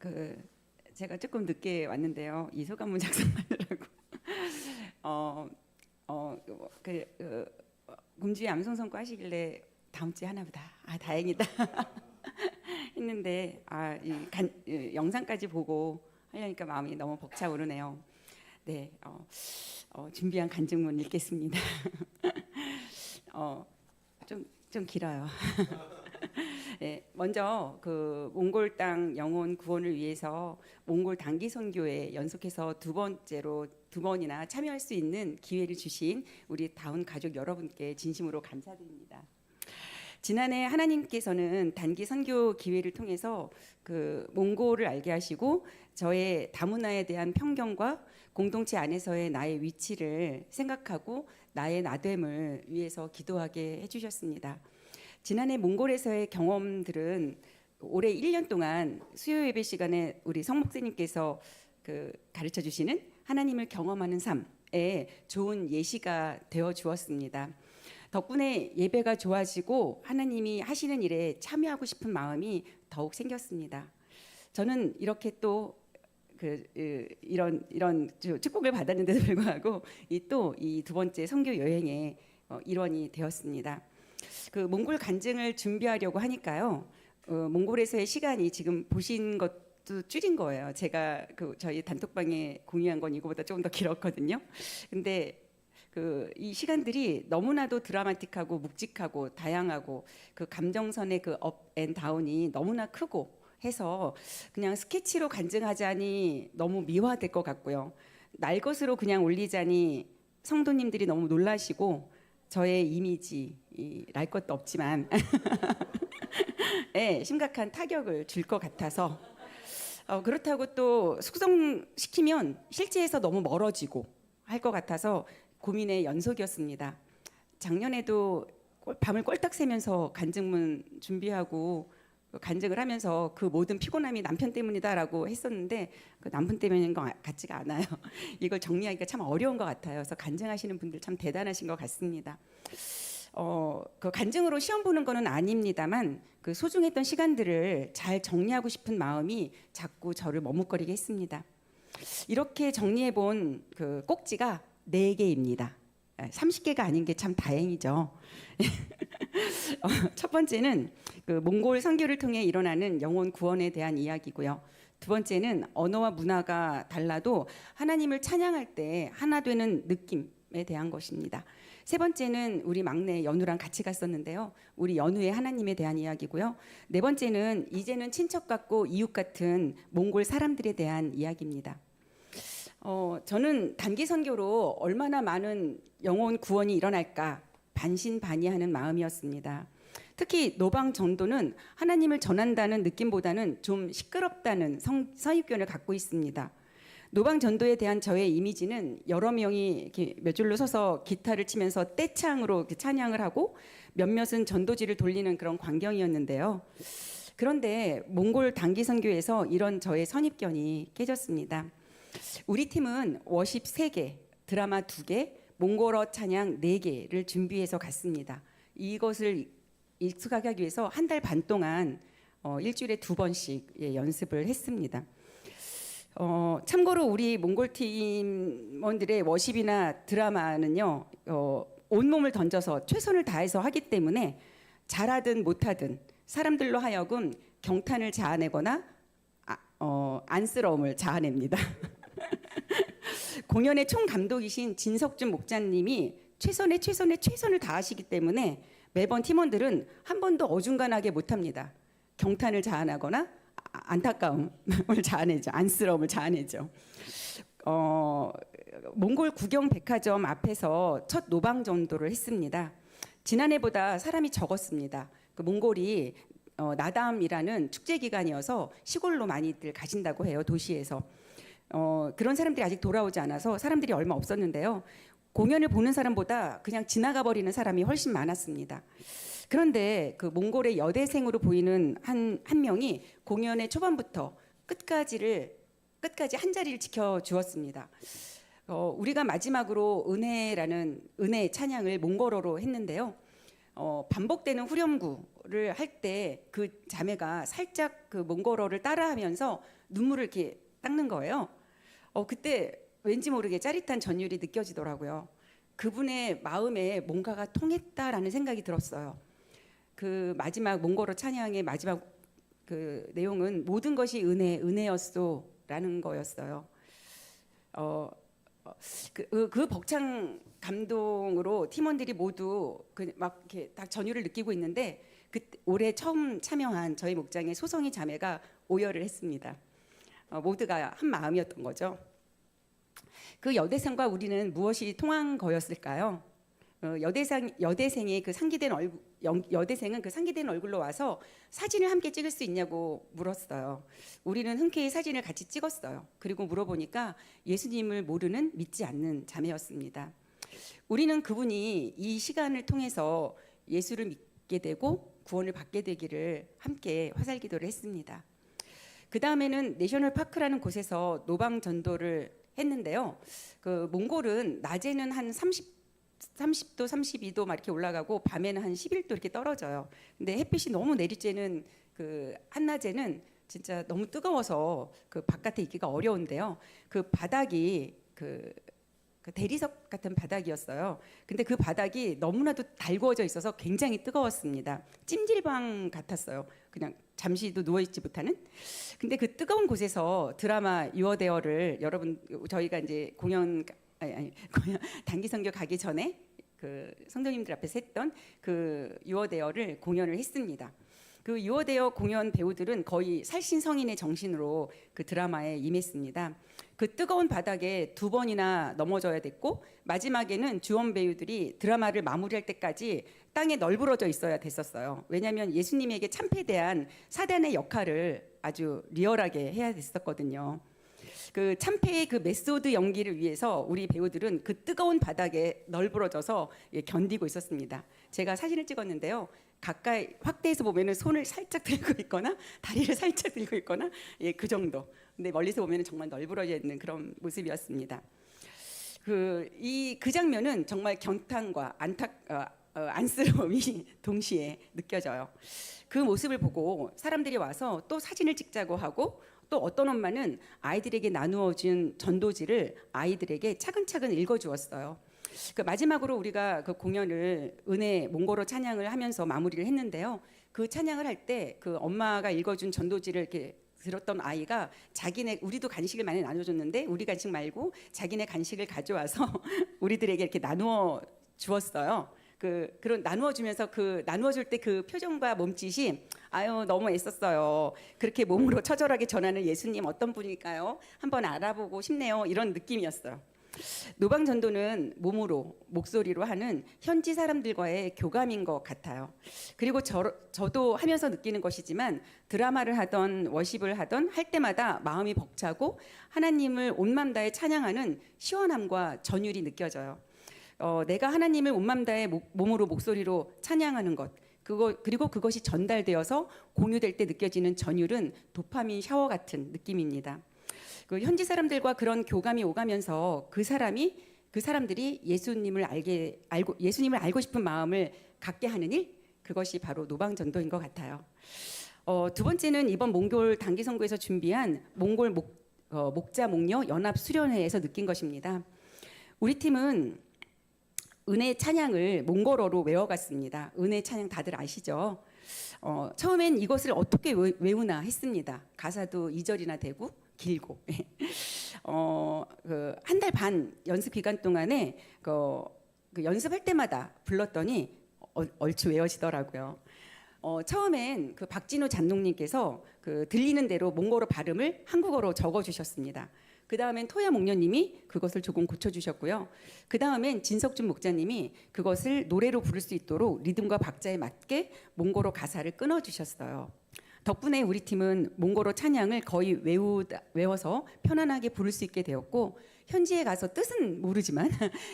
그 제가 조금 늦게 왔는데요. 이 소감문 작성하느라고 금주의 암송선고 하시길래 다음 주에 하나보다 다행이다 했는데 영상까지 보고 하려니까 마음이 너무 벅차오르네요. 네, 준비한 간증문 읽겠습니다. 좀 길어요. 네, 먼저 그 몽골 땅 영혼 구원을 위해서 몽골 단기 선교에 연속해서 두 번이나 참여할 수 있는 기회를 주신 우리 다운 가족 여러분께 진심으로 감사드립니다. 지난해 하나님께서는 단기 선교 기회를 통해서 그 몽골을 알게 하시고 저의 다문화에 대한 편견과 공동체 안에서의 나의 위치를 생각하고 나의 나됨을 위해서 기도하게 해주셨습니다. 지난해 몽골에서의 경험들은 올해 1년 동안 수요 예배 시간에 우리 성 목사님께서 가르쳐 주시는 하나님을 경험하는 삶에 좋은 예시가 되어 주었습니다. 덕분에 예배가 좋아지고 하나님이 하시는 일에 참여하고 싶은 마음이 더욱 생겼습니다. 저는 이렇게 또 이런 축복을 받았는데도 불구하고 이 두 번째 선교 여행의 일원이 되었습니다. 그 몽골 간증을 준비하려고 하니까요. 몽골에서의 시간이 지금 보신 것도 줄인 거예요. 제가 저희 단톡방에 공유한 건 이거보다 조금 더 길었거든요. 근데 이 시간들이 너무나도 드라마틱하고 묵직하고 다양하고 그 감정선의 그 업 앤 다운이 너무나 크고 해서 그냥 스케치로 간증하자니 너무 미화될 것 같고요. 날 것으로 그냥 올리자니 성도님들이 너무 놀라시고 저의 이미지 날 것도 없지만 네, 심각한 타격을 줄 것 같아서 그렇다고 또 숙성시키면 실제에서 너무 멀어지고 할 것 같아서 고민의 연속이었습니다. 작년에도 밤을 꼴딱 새면서 간증문 준비하고 간증을 하면서 그 모든 피곤함이 남편 때문이다라고 했었는데 그 남편 때문인 것 같지가 않아요. 이걸 정리하기가 참 어려운 것 같아요. 그래서 간증하시는 분들 참 대단하신 것 같습니다. 그 간증으로 시험 보는 거는 아닙니다만 그 소중했던 시간들을 잘 정리하고 싶은 마음이 자꾸 저를 머뭇거리게 했습니다. 이렇게 정리해 본 그 꼭지가 4개입니다. 30개가 아닌 게 참 다행이죠. 첫 번째는 그 몽골 선교를 통해 일어나는 영혼 구원에 대한 이야기고요. 두 번째는 언어와 문화가 달라도 하나님을 찬양할 때 하나 되는 느낌에 대한 것입니다. 세 번째는 우리 막내 연우랑 같이 갔었는데요. 우리 연우의 하나님에 대한 이야기고요. 네 번째는 이제는 친척 같고 이웃 같은 몽골 사람들에 대한 이야기입니다. 저는 단기 선교로 얼마나 많은 영혼 구원이 일어날까 반신반의하는 마음이었습니다. 특히 노방 전도는 하나님을 전한다는 느낌보다는 좀 시끄럽다는 선입견을 갖고 있습니다. 노방 전도에 대한 저의 이미지는 여러 명이 이렇게 몇 줄로 서서 기타를 치면서 떼창으로 이렇게 찬양을 하고 몇몇은 전도지를 돌리는 그런 광경이었는데요. 그런데 몽골 단기 선교에서 이런 저의 선입견이 깨졌습니다. 우리 팀은 워십 3개, 드라마 2개, 몽골어 찬양 4개를 준비해서 갔습니다. 이것을 익숙하게 하기 위해서 한 달 반 동안 일주일에 2번씩 연습을 했습니다. 참고로 우리 몽골 팀원들의 워십이나 드라마는요, 온몸을 던져서 최선을 다해서 하기 때문에 잘하든 못하든 사람들로 하여금 경탄을 자아내거나 안쓰러움을 자아냅니다. 공연의 총감독이신 진석준 목자님이 최선을 다하시기 때문에 매번 팀원들은 한 번도 어중간하게 못합니다. 경탄을 자아내거나 안타까움을 자아내죠. 안쓰러움을 자아내죠. 몽골 구경 백화점 앞에서 첫 노방 전도를 했습니다. 지난해보다 사람이 적었습니다. 그 몽골이 나담이라는 축제 기간이어서 시골로 많이들 가신다고 해요. 도시에서. 그런 사람들이 아직 돌아오지 않아서 사람들이 얼마 없었는데요. 공연을 보는 사람보다 그냥 지나가 버리는 사람이 훨씬 많았습니다. 그런데 그 몽골의 여대생으로 보이는 한 명이 공연의 초반부터 끝까지 한 자리를 지켜주었습니다. 우리가 마지막으로 은혜라는 은혜 찬양을 몽골어로 했는데요. 반복되는 후렴구를 할 때 그 자매가 살짝 그 몽골어를 따라하면서 눈물을 이렇게 닦는 거예요. 그때 왠지 모르게 짜릿한 전율이 느껴지더라고요. 그분의 마음에 뭔가가 통했다라는 생각이 들었어요. 그 마지막 몽골어 찬양의 마지막 그 내용은 모든 것이 은혜였소라는 거였어요. 그 벅찬 감동으로 팀원들이 모두 막 이렇게 딱 전율을 느끼고 있는데 올해 처음 참여한 저희 목장의 소성이 자매가 오열을 했습니다. 모두가 한 마음이었던 거죠. 그 여대생과 우리는 무엇이 통한 거였을까요? 여대생의 그 상기된 얼굴, 여대생은 그 상기된 얼굴로 와서 사진을 함께 찍을 수 있냐고 물었어요. 우리는 흔쾌히 사진을 같이 찍었어요. 그리고 물어보니까 예수님을 모르는 믿지 않는 자매였습니다. 우리는 그분이 이 시간을 통해서 예수를 믿게 되고 구원을 받게 되기를 함께 화살기도를 했습니다. 그 다음에는 내셔널 파크라는 곳에서 노방 전도를 했는데요. 그 몽골은 낮에는 한 30도, 32도 막 이렇게 올라가고 밤에는 한 11도 이렇게 떨어져요. 근데 햇빛이 너무 내리쬐는 그 한낮에는 진짜 너무 뜨거워서 그 바깥에 있기가 어려운데요. 그 바닥이 그 대리석 같은 바닥이었어요. 근데 그 바닥이 너무나도 달구어져 있어서 굉장히 뜨거웠습니다. 찜질방 같았어요. 그냥 잠시도 누워있지 못하는. 근데 그 뜨거운 곳에서 드라마 유어데어를 여러분 저희가 이제 공연 단기 선교 가기 전에 그 성도님들 앞에서 했던 그 유어데어를 공연을 했습니다. 그 유어데어 공연 배우들은 거의 살신성인의 정신으로 그 드라마에 임했습니다. 그 뜨거운 바닥에 2번이나 넘어져야 됐고 마지막에는 주원 배우들이 드라마를 마무리할 때까지 땅에 널브러져 있어야 됐었어요. 왜냐하면 예수님에게 참패대한 사단의 역할을 아주 리얼하게 해야 됐었거든요. 그 참패의 그 메소드 연기를 위해서 우리 배우들은 그 뜨거운 바닥에 널브러져서 견디고 있었습니다. 제가 사진을 찍었는데요. 가까이 확대해서 보면은 손을 살짝 들고 있거나 다리를 살짝 들고 있거나 그 정도. 근데 멀리서 보면은 정말 널브러져 있는 그런 모습이었습니다. 그 장면은 정말 경탄과 안쓰러움이 동시에 느껴져요. 그 모습을 보고 사람들이 와서 또 사진을 찍자고 하고 또 어떤 엄마는 아이들에게 나누어 준 전도지를 아이들에게 차근차근 읽어주었어요. 그 마지막으로 우리가 그 공연을 은혜 몽골어 찬양을 하면서 마무리를 했는데요. 그 찬양을 할 때 그 엄마가 읽어준 전도지를 이렇게 들었던 아이가 자기네 우리도 간식을 많이 나눠줬는데 우리 간식 말고 자기네 간식을 가져와서 우리들에게 이렇게 나누어 주었어요. 그런 나누어 주면서 그 나누어 줄 때 그 표정과 몸짓이 아유 너무 애썼어요. 그렇게 몸으로 처절하게 전하는 예수님 어떤 분일까요? 한번 알아보고 싶네요. 이런 느낌이었어요. 노방 전도는 몸으로 목소리로 하는 현지 사람들과의 교감인 것 같아요. 그리고 저도 하면서 느끼는 것이지만 드라마를 하던 워십을 하던 할 때마다 마음이 벅차고 하나님을 온 맘 다해 찬양하는 시원함과 전율이 느껴져요. 내가 하나님을 온 맘 다해 몸으로 목소리로 찬양하는 것 그리고 그것이 전달되어서 공유될 때 느껴지는 전율은 도파민 샤워 같은 느낌입니다. 그 현지 사람들과 그런 교감이 오가면서 그 사람들이 예수님을 알고 싶은 마음을 갖게 하는 일 그것이 바로 노방 전도인 것 같아요. 두 번째는 이번 몽골 단기 선교에서 준비한 몽골 목자 목녀 연합 수련회에서 느낀 것입니다. 우리 팀은 은혜 찬양을 몽골어로 외워갔습니다. 은혜 찬양 다들 아시죠? 처음엔 이것을 어떻게 외우나 했습니다. 가사도 2절이나 되고 길고 한 달 반 연습 기간 동안에 그 연습할 때마다 불렀더니 얼추 외워지더라고요. 처음엔 그 박진우 잔농님께서 그 들리는 대로 몽골어 발음을 한국어로 적어주셨습니다. 그 다음엔 토야 목녀님이 그것을 조금 고쳐주셨고요. 그 다음엔 진석준 목자님이 그것을 노래로 부를 수 있도록 리듬과 박자에 맞게 몽골어 가사를 끊어주셨어요. 덕분에 우리 팀은 몽골어 찬양을 거의 외워서 편안하게 부를 수 있게 되었고 현지에 가서 뜻은 모르지만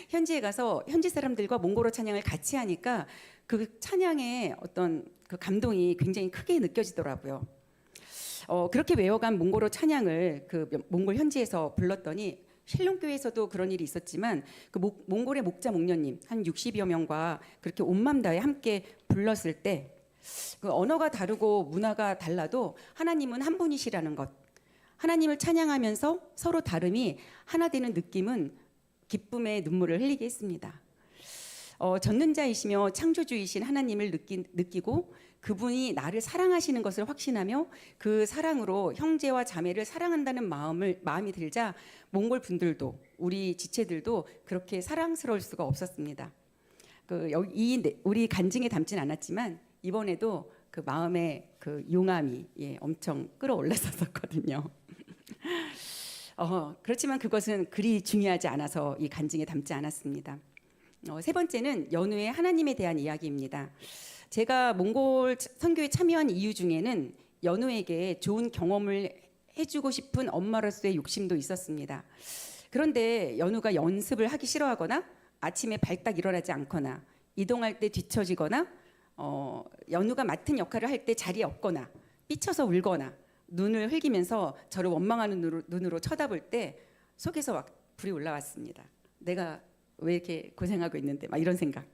현지에 가서 현지 사람들과 몽골어 찬양을 같이 하니까 그 찬양의 어떤 그 감동이 굉장히 크게 느껴지더라고요. 그렇게 외워간 몽골어 찬양을 그 몽골 현지에서 불렀더니 신론교회에서도 그런 일이 있었지만 그 몽골의 목자 목녀님 한 60여 명과 그렇게 온 맘 다해 함께 불렀을 때 그 언어가 다르고 문화가 달라도 하나님은 한 분이시라는 것, 하나님을 찬양하면서 서로 다름이 하나 되는 느낌은 기쁨의 눈물을 흘리게 했습니다. 전능자이시며 창조주이신 하나님을 느끼고 그분이 나를 사랑하시는 것을 확신하며 그 사랑으로 형제와 자매를 사랑한다는 마음이 들자 몽골 분들도 우리 지체들도 그렇게 사랑스러울 수가 없었습니다. 우리 간증에 담진 않았지만 이번에도 그 마음의 그 용암이 엄청 끌어올랐었거든요. 그렇지만 그것은 그리 중요하지 않아서 이 간증에 담지 않았습니다. 세 번째는 연우의 하나님에 대한 이야기입니다. 제가 몽골 선교에 참여한 이유 중에는 연우에게 좋은 경험을 해주고 싶은 엄마로서의 욕심도 있었습니다. 그런데 연우가 연습을 하기 싫어하거나 아침에 발딱 일어나지 않거나 이동할 때 뒤처지거나 연우가 맡은 역할을 할 때 자리에 없거나 삐쳐서 울거나 눈을 흘기면서 저를 원망하는 눈으로 쳐다볼 때 속에서 막 불이 올라왔습니다. 내가 왜 이렇게 고생하고 있는데 막 이런 생각.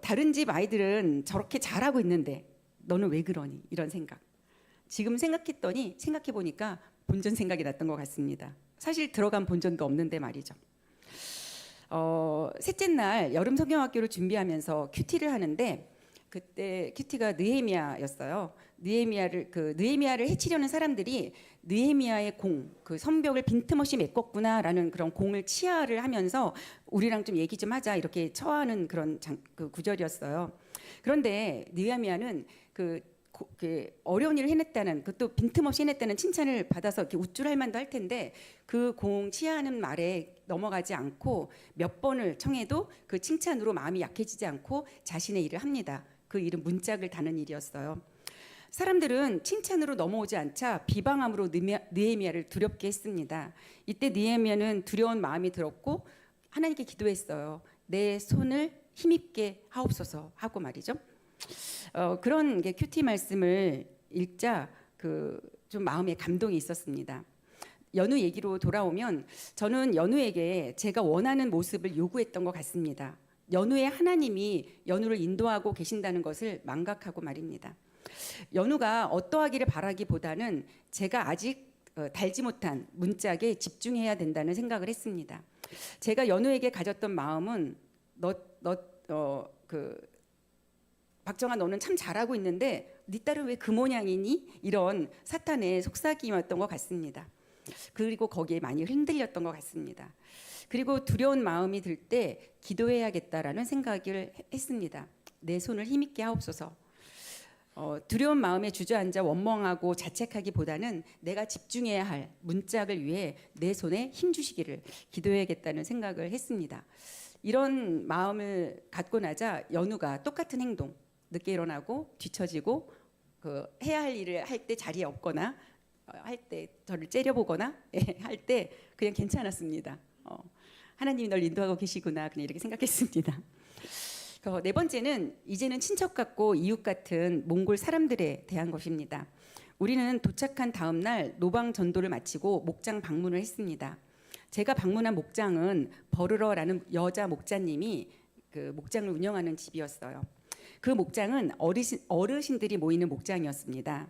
다른 집 아이들은 저렇게 잘하고 있는데 너는 왜 그러니 이런 생각. 지금 생각해 보니까 본전 생각이 났던 것 같습니다. 사실 들어간 본전도 없는데 말이죠. 셋째 날 여름 성경학교를 준비하면서 큐티를 하는데 그때 큐티가 느헤미야였어요. 느헤미야를 해치려는 사람들이 느헤미야의 그 성벽을 빈틈없이 메꿨구나라는 그런 공을 치하를 하면서 우리랑 좀 얘기 좀 하자 이렇게 처하는 그런 그 구절이었어요. 그런데 느헤미야는 그 어려운 일을 해냈다는 그것도 빈틈없이 해냈다는 칭찬을 받아서 이렇게 우쭐할 만도 할 텐데 그 공 치하하는 말에 넘어가지 않고 몇 번을 청해도 그 칭찬으로 마음이 약해지지 않고 자신의 일을 합니다. 그 일은 문짝을 다는 일이었어요. 사람들은 칭찬으로 넘어오지 않자 비방함으로 느헤미야를 두렵게 했습니다. 이때 느헤미야는 두려운 마음이 들었고 하나님께 기도했어요. 내 손을 힘있게 하옵소서 하고 말이죠. 그런 게 큐티 말씀을 읽자 좀 마음에 감동이 있었습니다. 연우 얘기로 돌아오면 저는 연우에게 제가 원하는 모습을 요구했던 것 같습니다. 연우의 하나님이 연우를 인도하고 계신다는 것을 망각하고 말입니다. 연우가 어떠하기를 바라기보다는 제가 아직 달지 못한 문짝에 집중해야 된다는 생각을 했습니다. 제가 연우에게 가졌던 마음은 박정아 너는 참 잘하고 있는데 네 딸은 왜 그 모양이니? 이런 사탄의 속삭임이었던 것 같습니다. 그리고 거기에 많이 흔들렸던 것 같습니다. 그리고 두려운 마음이 들 때 기도해야겠다라는 생각을 했습니다. 내 손을 힘있게 하옵소서. 두려운 마음에 주저앉아 원망하고 자책하기보다는 내가 집중해야 할 문짝을 위해 내 손에 힘 주시기를 기도해야겠다는 생각을 했습니다. 이런 마음을 갖고 나자 연우가 똑같은 행동, 늦게 일어나고 뒤처지고 해야 할 일을 할 때 자리에 없거나 할 때 저를 째려보거나 할 때 그냥 괜찮았습니다. 하나님이 널 인도하고 계시구나 그냥 이렇게 생각했습니다. 네 번째는 이제는 친척 같고 이웃 같은 몽골 사람들에 대한 것입니다. 우리는 도착한 다음 날 노방 전도를 마치고 목장 방문을 했습니다. 제가 방문한 목장은 버르러라는 여자 목자님이 그 목장을 운영하는 집이었어요. 그 목장은 어르신들이 모이는 목장이었습니다.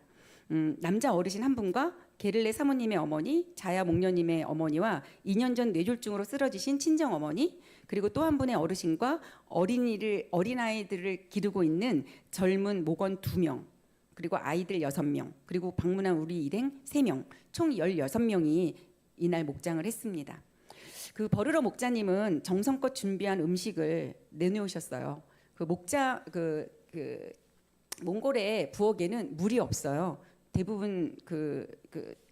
남자 어르신 한 분과 게를레 사모님의 어머니, 자야 목녀님의 어머니와 2년 전 뇌졸중으로 쓰러지신 친정 어머니, 그리고 또 한 분의 어르신과 어린아이들을 기르고 있는 젊은 목원 2명, 그리고 아이들 6명, 그리고 방문한 우리 일행 3명, 총 16명이 이날 목장을 했습니다. 그 버르러 목자님은 정성껏 준비한 음식을 내놓으셨어요. 몽골의 부엌에는 물이 없어요. 대부분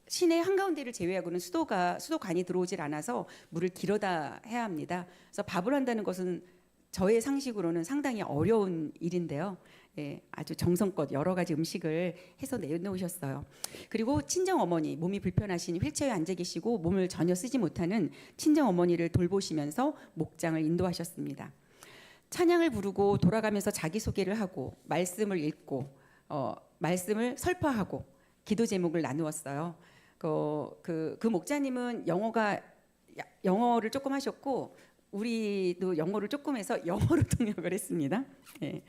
시내 한가운데를 제외하고는 수도관이 들어오질 않아서 물을 길어다 해야 합니다. 그래서 밥을 한다는 것은 저의 상식으로는 상당히 어려운 일인데요. 아주 정성껏 여러 가지 음식을 해서 내놓으셨어요. 그리고 친정 어머니, 몸이 불편하신 휠체어에 앉아 계시고 몸을 전혀 쓰지 못하는 친정 어머니를 돌보시면서 목장을 인도하셨습니다. 찬양을 부르고 돌아가면서 자기소개를 하고 말씀을 읽고 말씀을 설파하고 기도 제목을 나누었어요. 그 목자님은 영어를 조금 하셨고 우리도 영어를 조금 해서 영어로 통역을 했습니다. 예.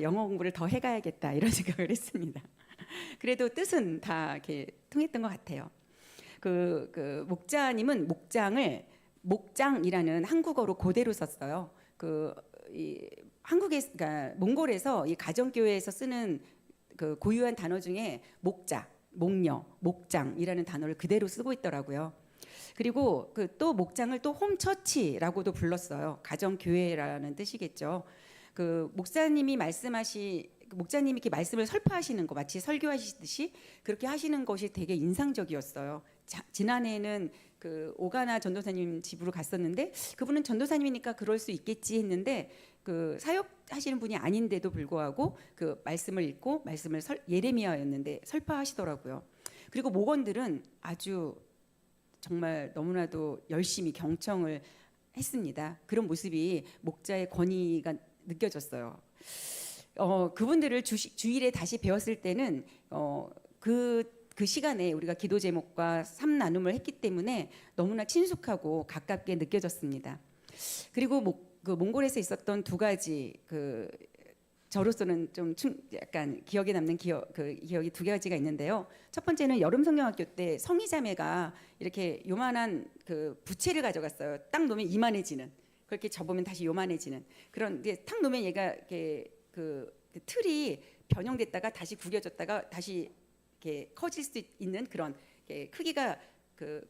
영어 공부를 더 해가야겠다 이런 생각을 했습니다. 그래도 뜻은 다 이렇게 통했던 것 같아요. 그 목자님은 목장이라는 한국어로 그대로 썼어요. 한국에, 그러니까 몽골에서 이 가정교회에서 쓰는 그 고유한 단어 중에 목자, 목녀, 목장이라는 단어를 그대로 쓰고 있더라고요. 그리고 또 목장을 또 홈처치라고도 불렀어요. 가정교회라는 뜻이겠죠. 목자님이 이렇게 말씀을 설파하시는 거 마치 설교하시듯이 그렇게 하시는 것이 되게 인상적이었어요. 지난해에는 오가나 전도사님 집으로 갔었는데 그분은 전도사님이니까 그럴 수 있겠지 했는데 사역하시는 분이 아닌데도 불구하고 말씀을 읽고 말씀을 예레미야였는데 설파하시더라고요. 그리고 목원들은 아주 정말 너무나도 열심히 경청을 했습니다. 그런 모습이 목자의 권위가 느껴졌어요. 그분들을 주일에 다시 배웠을 때는 그 시간에 우리가 기도 제목과 삶 나눔을 했기 때문에 너무나 친숙하고 가깝게 느껴졌습니다. 그리고 몽골에서 있었던 두 가지 저로서는 좀 약간 기억에 남는 기억이 두 가지가 있는데요. 첫 번째는 여름 성경학교 때 성의자매가 이렇게 요만한 부채를 가져갔어요. 딱 놓으면 이만해지는. 그렇게 접으면 다시 요만해지는. 그런데 탁 놓으면 얘가 이렇게 틀이 변형됐다가 다시 구겨졌다가 다시 이렇게 커질 수 있는 그런 크기가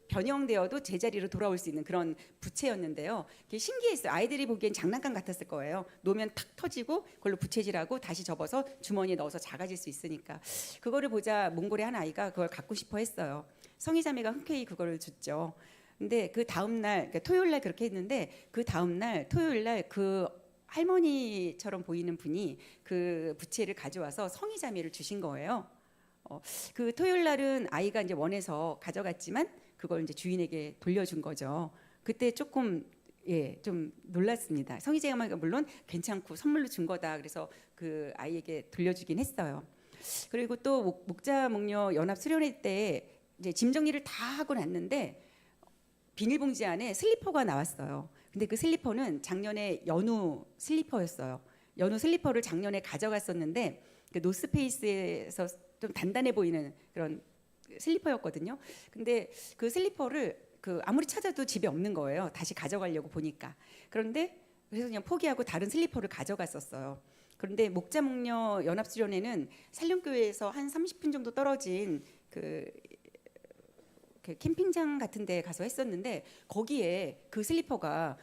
변형되어도 제자리로 돌아올 수 있는 그런 부채였는데요. 신기했어요. 아이들이 보기엔 장난감 같았을 거예요. 놓으면 탁 터지고 그걸로 부채질하고 다시 접어서 주머니에 넣어서 작아질 수 있으니까. 그거를 보자 몽골의 한 아이가 그걸 갖고 싶어 했어요. 성의자매가 흔쾌히 그거를 줬죠. 근데 그 다음 날, 그러니까 토요일 날 그렇게 했는데 그 다음 날 토요일 날 할머니처럼 보이는 분이 그 부채를 가져와서 성의자매를 주신 거예요. 그 토요일 날은 아이가 이제 원해서 가져갔지만 그걸 이제 주인에게 돌려준 거죠. 그때 조금 좀 놀랐습니다. 성의자매가 물론 괜찮고 선물로 준 거다. 그래서 그 아이에게 돌려주긴 했어요. 그리고 또 목자 목녀 연합 수련회 때 이제 짐 정리를 다 하고 났는데 비닐봉지 안에 슬리퍼가 나왔어요. 근데 그 슬리퍼는 작년에 연우 슬리퍼였어요. 연우 슬리퍼를 작년에 가져갔었는데 노스페이스에서 좀 단단해 보이는 그런 슬리퍼였거든요. 근데 그 슬리퍼를 아무리 찾아도 집에 없는 거예요. 다시 가져가려고 보니까. 그런데 그래서 그냥 포기하고 다른 슬리퍼를 가져갔었어요. 그런데 목자목녀 연합수련회는 산령교회에서 한 30분 정도 떨어진 캠핑장 같은 데 가서 했었는데 거기에 그 슬리퍼가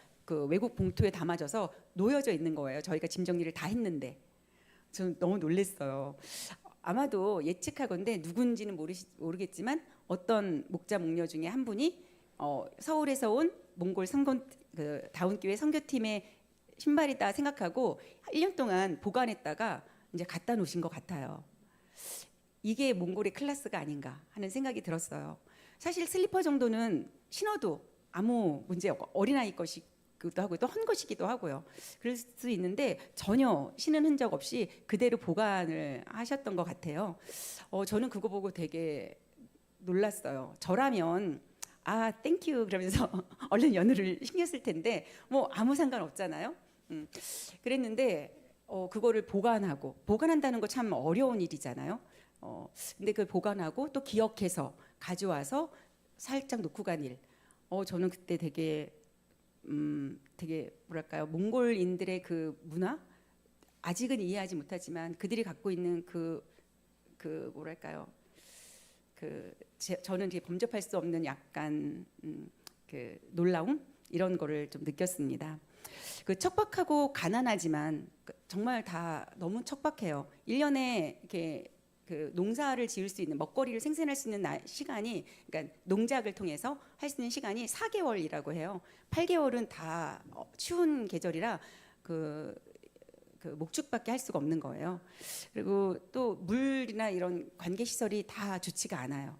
외국 봉투에 담아져서 놓여져 있는 거예요. 저희가 짐 정리를 다 했는데. 저는 너무 놀랐어요. 아마도 예측하건대 누군지는 모르겠지만 어떤 목자 목녀 중에 한 분이 서울에서 온 몽골 다운교회 선교팀의 신발이다 생각하고 1년 동안 보관했다가 이제 갖다 놓으신 것 같아요. 이게 몽골의 클래스가 아닌가 하는 생각이 들었어요. 사실 슬리퍼 정도는 신어도 아무 문제 없고 어린아이 것이기도 하고 또 헌 것이기도 하고요. 그럴 수 있는데 전혀 신은 흔적 없이 그대로 보관을 하셨던 것 같아요. 저는 그거 보고 되게 놀랐어요. 저라면 땡큐 그러면서 얼른 연우를 신겼을 텐데 뭐 아무 상관없잖아요. 그랬는데 그거를 보관한다는 거 참 어려운 일이잖아요. 근데 그걸 보관하고 또 기억해서 가져와서 살짝 놓고 간 일. 저는 그때 되게 뭐랄까요, 몽골인들의 그 문화 아직은 이해하지 못하지만 그들이 갖고 있는 뭐랄까요, 저는 되게 범접할 수 없는 약간 놀라움 이런 거를 좀 느꼈습니다. 척박하고 가난하지만 정말 다 너무 척박해요. 1년에 이렇게 농사를 지을 수 있는 먹거리를 생산할 수 있는 시간이, 그러니까 농작을 통해서 할 수 있는 시간이 4개월이라고 해요. 8개월은 다 추운 계절이라 목축밖에 할 수가 없는 거예요. 그리고 또 물이나 이런 관계 시설이 다 좋지가 않아요.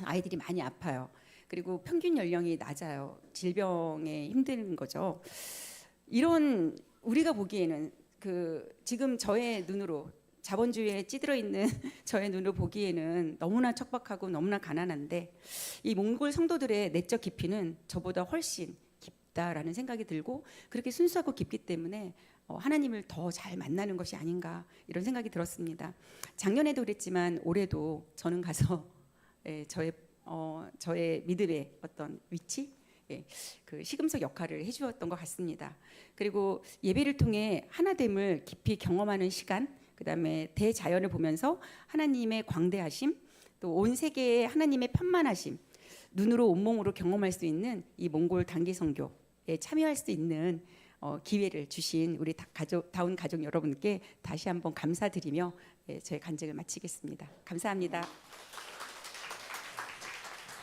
아이들이 많이 아파요. 그리고 평균 연령이 낮아요. 질병에 힘든 거죠. 이런 우리가 보기에는 지금 저의 눈으로 자본주의에 찌들어 있는 저의 눈으로 보기에는 너무나 척박하고 너무나 가난한데 이 몽골 성도들의 내적 깊이는 저보다 훨씬 깊다라는 생각이 들고 그렇게 순수하고 깊기 때문에 하나님을 더 잘 만나는 것이 아닌가 이런 생각이 들었습니다. 작년에도 그랬지만 올해도 저는 가서 저의 믿음의 어떤 위치, 그 시금석 역할을 해주었던 것 같습니다. 그리고 예배를 통해 하나됨을 깊이 경험하는 시간, 그다음에 대자연을 보면서 하나님의 광대하심, 또 온 세계의 하나님의 편만하심, 눈으로 온몸으로 경험할 수 있는 이 몽골 단기 선교에 참여할 수 있는 기회를 주신 우리 다운 가족 여러분께 다시 한번 감사드리며 저의 간증을 마치겠습니다. 감사합니다.